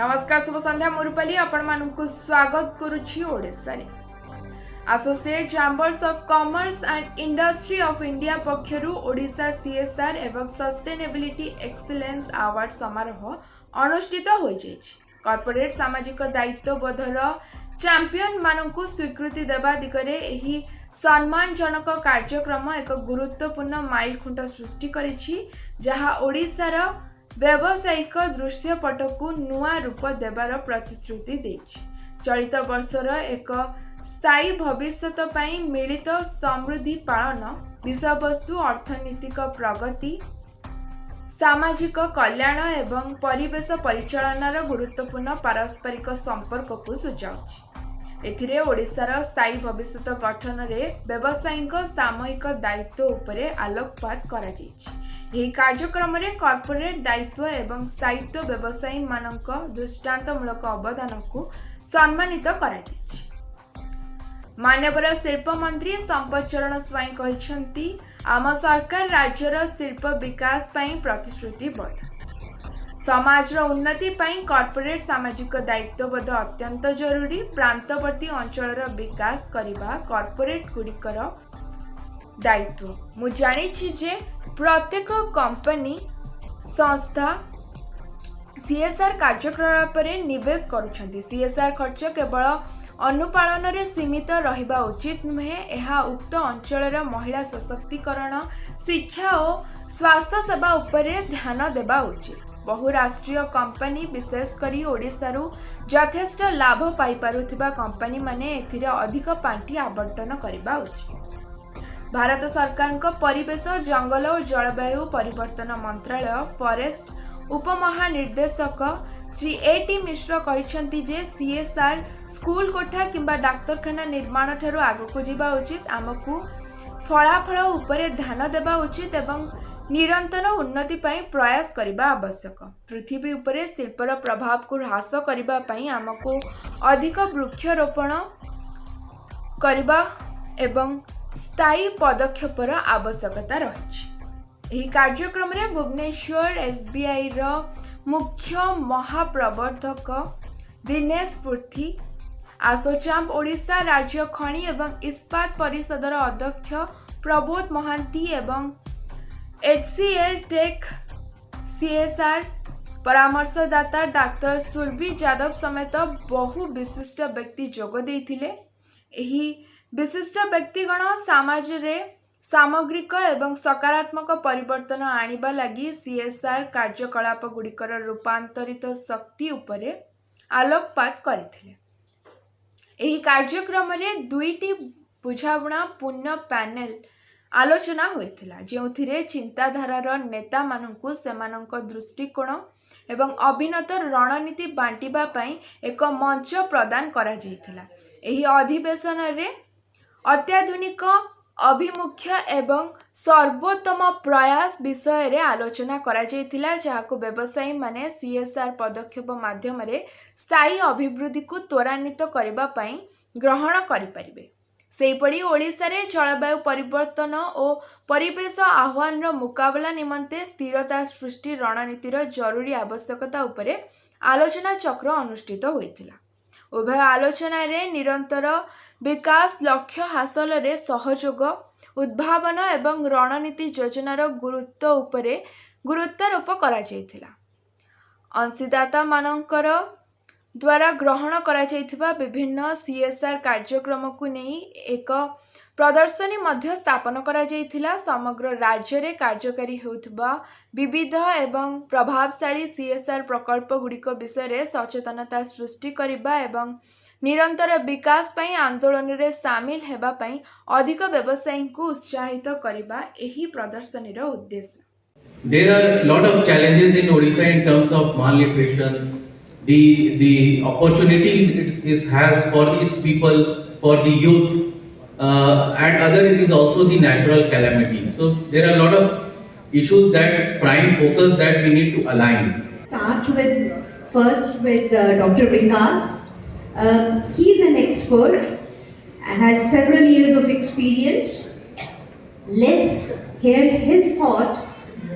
नमस्कार शुभ संध्या मुरुपाली आपण मानकु स्वागत करुछि ओडिसा रे। Associate chambers of commerce and industry of India पक्षरु ओडिसा सीएसआर एवं सस्टेनेबिलिटी एक्सीलेंस अवार्ड समारोह अनुष्ठित होई जायछि। कॉर्पोरेट सामाजिक दायित्वबोधर चैंपियन मानकु स्वीकृति देबा दिगरे एही सम्मानजनक कार्यक्रम एक गुरुत्वपूर्ण माइलखुंट सृष्टि करिछि, जहा ओडिसार व्यावसायिक दृश्यपट को नुआ रूप देवार प्रतिश्रुति देछि। चलित वर्षर एक स्थायी भविष्यत पई मिलित समृद्धि पालन विषयवस्तु अर्थनीतिक प्रगति, सामाजिक कल्याण एवं परिवेश परिचालनार गुरुत्वपूर्ण पारस्परिक संपर्क को सूचाउछि। एथिरे ओडिसार स्थायी भविष्यत गठन रे व्यवसायिक सामूहिक दायित्व उपरे आलोकपात करा जायछि। यही कार्यक्रम रे कॉर्पोरेट दायित्व एवं स्थायित्व व्यवसायी मानक दृष्टांतमूलक अवदान को सम्मानित करा जायछि। मान्यवर शिल्प मंत्री संपत चरण स्वाई कहिसंती, आम सरकार राज्यर शिल्प विकास पई प्रतिश्रुतिबद्ध। समाज उन्नति पई कॉर्पोरेट सामाजिक दायित्वबोध अत्यंत जरूरी। प्रांतवर्ती अंचलर विकास करबा कॉर्पोरेट गुड़िकर दायित्व। मु जानिछि जे प्रत्येक कंपनी संस्था सीएसआर कार्यकलाप रे निवेश करुछंती। सीएसआर खर्च केवल अनुपालन रे सीमित रहिबा उचित नुहे। एहा उक्त अंचलर महिला सशक्तिकरण, शिक्षा और स्वास्थ्य सेवा उपरे ध्यान देबा उचित। बहुराष्ट्रीय कंपनी विशेष करी ओडिसारू यथेष्ट लाभ पाई पारुथिबा कंपनी माने एथिरे अधिक पांठी आवंटन करबा उचित। भारत सरकार को परिवेश, जंगल और जलवायु परिवर्तन मंत्रालय फॉरेस्ट उपमहानिर्देशक श्री एटी मिश्र कहिसंती जे सीएसआर स्कूल कोठा किंबा डाक्तरखाना निर्माण ठारू आगको जिबा उचित। आमकू फलाफल उपरे ध्यान देबा उचित एवं निरंतर उन्नति पई प्रयास करबा आवश्यक। पृथ्वी उपरे शिल्पर प्रभाव को ह्रास करबा पई आमको अधिक वृक्षरोपण करबा एवं स्थायी पदक्षेपर आवश्यकता रही। यही कार्यक्रम रे भुवनेश्वर एसबीआई रो मुख्य महाप्रबंधक दिनेश पुर्थी, आसोचाम ओडिशा राज्य खनि एवं इस्पात परिषदर अध्यक्ष प्रबोध महांती एवं HCL टेक सीएसआर परामर्शदाता डाक्टर सुरभि यादव समेत बहु विशिष्ट व्यक्ति जोग देइथिले। एही विशिष्ट व्यक्तिगण समाज रे सामग्रिक एवं सकारात्मक परिवर्तन आनिबा लगी सीएसआर कार्यकलाप गुड़िकर रूपांतरित शक्ति उपरे आलोकपात करथिले। एही कार्यक्रम रे दुईटी बुझाबुणा पूर्ण पैनल आलोचना होइथिला, जेउथिरे चिंताधारार नेता मानकु सेमानक दृष्टिकोण एवं अभिनत रणनीति बांटिबा पई एक मंच प्रदान करा जायथिला। एही अधिवेशन रे अत्याधुनिक अभिमुख्य एवं सर्वोत्तम प्रयास विषय रे आलोचना करा जायथिला, जहाको व्यवसायी माने सीएसआर पदक्षेप माध्यम रे स्थायी अभिवृद्धि को त्वरान्वित करबा पई ग्रहण करि परिबे। सेहीपरि ओडिसा रे जलवायु परिवर्तन और परिवेश आह्वान मुकाबला निमंते स्थिरता सृष्टि रणनीतिर जरूरी आवश्यकता उपरे आलोचना चक्र अनुष्ठित होइथिला। उभय आलोचना रे निरंतर विकास लक्ष्य हासिल रे सहयोग, उद्भावन एवं रणनीति योजनार गुरुत्व उपरे गुरुत्वारोप करा जायथिला। अंशीदाता मानकर द्वारा ग्रहण करा जायथिबा विभिन्न सीएसआर कार्यक्रम को नहीं एक प्रदर्शनी मध्य स्थापन करा जायथिला। समग्र राज्य रे कार्यकारी होउथबा विविध एवं प्रभावशाली सीएसआर प्रकल्प गुड़िक विषय रे सचेतनता सृष्टि करिबा एवं निरंतर विकास पई आंदोलन रे शामिल हेबा पई अधिक व्यवसायी को उत्साहित करिबा एही प्रदर्शनी रो उद्देश्य। There are a lot of challenges in Odisha in terms of malnutrition, the opportunities it has for its people, for the youth, and other it is also the natural calamities. So there are a lot of issues that prime focus that we need to align. Start first with Dr. Vikas. He is an expert, has several years of experience. Let's hear his thought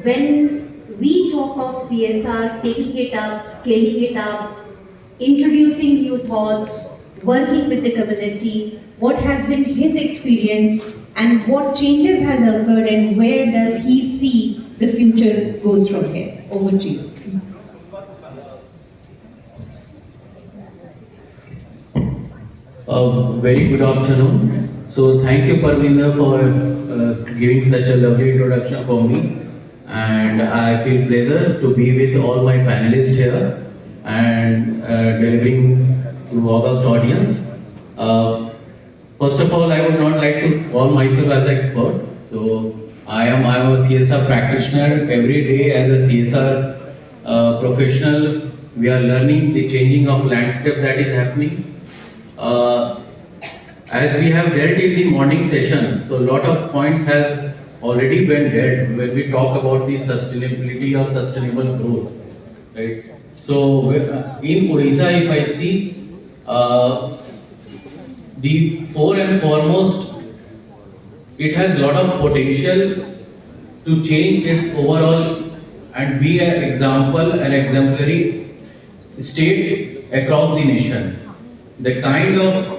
when we talk of CSR, taking it up, scaling it up, introducing new thoughts, working with the community, what has been his experience and what changes has occurred and where does he see the future goes from here. Over to you. Very good afternoon. So thank you Parvinder for giving such a lovely introduction for me, and I feel pleasure to be with all my panelists here and delivering to august audience. First of all, I would not like to call myself as an expert. So I'm a CSR practitioner. Every day as a CSR professional, we are learning the changing of landscape that is happening. As we have dealt in the morning session, so a lot of points has already been dealt when we talk about the sustainability or sustainable growth, right? So in Odisha, if I see, the fore and foremost, it has a lot of potential to change its overall and be an example, an exemplary state across the nation. The kind of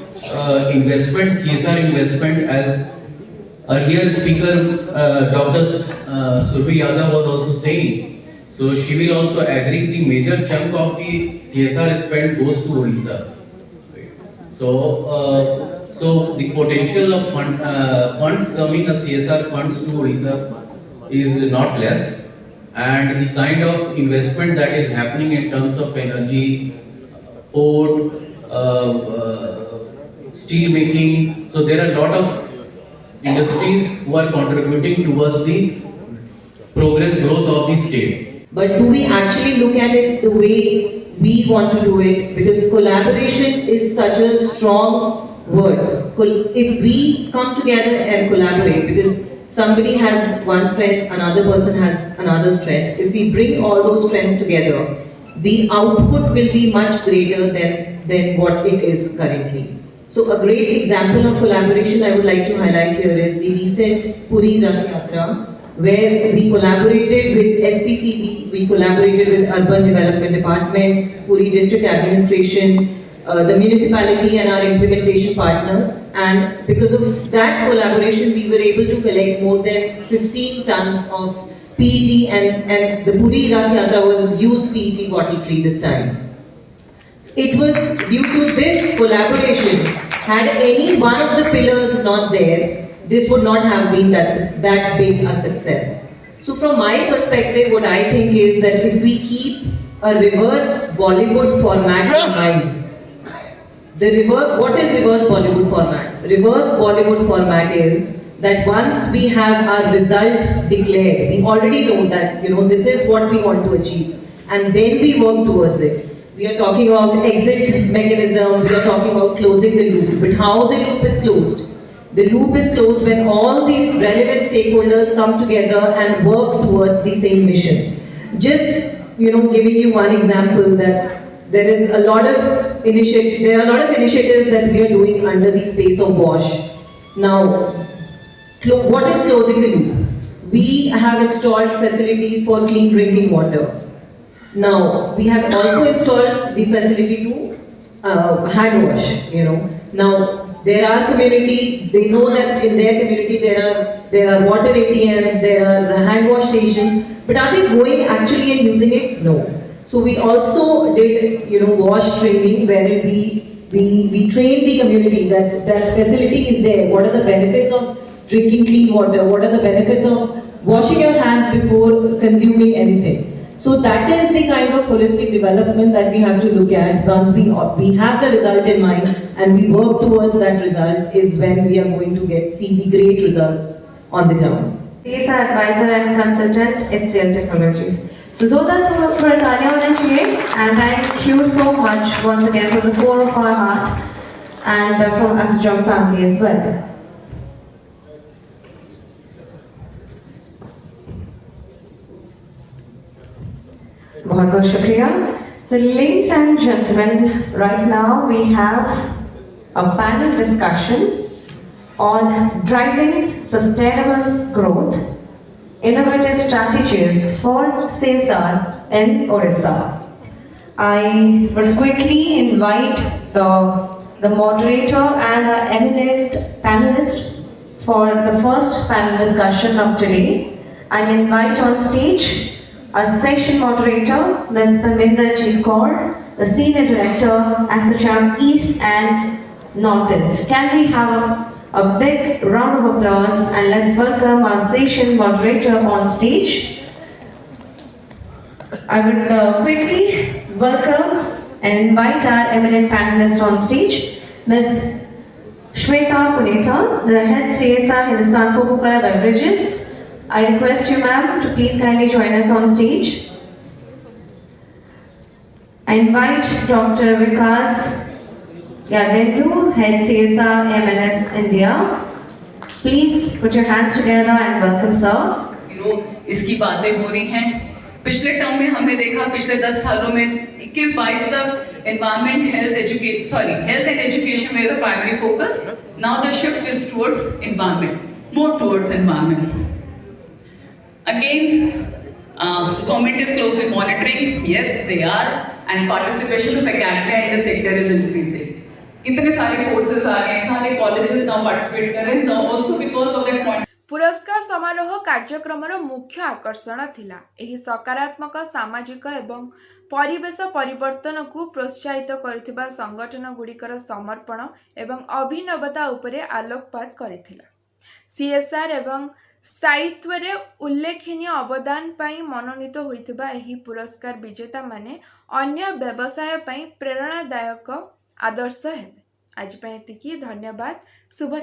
investment, CSR investment, as earlier speaker Dr. Surbhi Yadav was also saying, so she will also agree the major chunk of the CSR spend goes to Odisha. Right. So the potential of funds coming as CSR funds to Odisha is not less, and the kind of investment that is happening in terms of energy, port, steel making. So there are a lot of industries who are contributing towards the progress growth of the state. But do we actually look at it the way we want to do it? Because collaboration is such a strong word. If we come together and collaborate, because somebody has one strength, another person has another strength. If we bring all those strengths together, the output will be much greater than what it is currently. So a great example of collaboration I would like to highlight here is the recent Puri Rath Yatra, where we collaborated with SPCB, we collaborated with Urban Development Department, Puri District Administration, the municipality and our implementation partners. And because of that collaboration, we were able to collect more than 15 tons of PET, and the Puri Rath Yatra was used PET bottle free this time. It was due to this collaboration. Had any one of the pillars not there, this would not have been that big a success. So from my perspective, what I think is that if we keep a reverse Bollywood format in mind, what is reverse Bollywood format? Reverse Bollywood format is that once we have our result declared, we already know that this is what we want to achieve, and then we work towards it. We are talking about exit mechanism, we are talking about closing the loop. But how the loop is closed? The loop is closed when all the relevant stakeholders come together and work towards the same mission. Just giving you one example, that there are a lot of initiatives that we are doing under the space of WASH. Now, what is closing the loop? We have installed facilities for clean drinking water. Now, we have also installed the facility to hand wash, Now, there are community, they know that in their community there are water ATMs, there are hand wash stations, but are they going actually and using it? No. So we also did, wash training, wherein we trained the community that facility is there. What are the benefits of drinking clean water? What are the benefits of washing your hands before consuming anything? So that is the kind of holistic development that we have to look at. Once we have the result in mind and we work towards that result, is when we are going to see the great results on the ground. CSR advisor and consultant, HCL Technologies. So Zoda and thank you so much once again from the core of our heart and from Asjam family as well. बहुत शुक्रिया. So ladies and gentlemen, right now we have a panel discussion on driving sustainable growth, innovative strategies for CSR in Odisha. I would quickly invite the moderator and our eminent panelist for the first panel discussion of today. I invite on stage our session moderator, Ms. Parminder Jeet Kaur, the Senior Director, ASSOCHAM East and Northeast. Can we have a big round of applause and let's welcome our session moderator on stage. I would quickly welcome and invite our eminent panelists on stage, Ms. Shweta Punitha, the head CSR Hindustan Coca-Cola Beverages. I request you, ma'am, to please kindly join us on stage. I invite Dr. Vikas Yadendu, head CSR MNS India. Please put your hands together and welcome, sir. इसकी बातें हो रही हैं। पिछले term में हमने देखा पिछले 10 सालों में 21-22 तक एनवायरमेंट हेल्थ एंड एजुकेशन में the primary focus. Now the shift is towards environment, more towards environment. Again government is closely monitoring, yes they are, and participation of academia in the sector is increasing. कितने सारे courses आ गए, सारे colleges now participate कर रहे हैं, also because of that point. पुरस्कार समारोह कार्यक्रमर मुख्य आकर्षण थिला एही सकारात्मक सामाजिक एवं परिवेश परिवर्तन को प्रोत्साहित करुथिबा संगठन गुड़िकर समर्पण एवं अभिनवता उपरे आलोकपात करिथिला। सीएसआर एवं स्थायित्व रे उल्लेखनीय अवदान पाई मनोनीत होइथिबा एही पुरस्कार विजेता माने अन्य व्यवसाय पाई प्रेरणादायक आदर्श हेबे। आज पाई एतिकी, धन्यवाद, शुभ।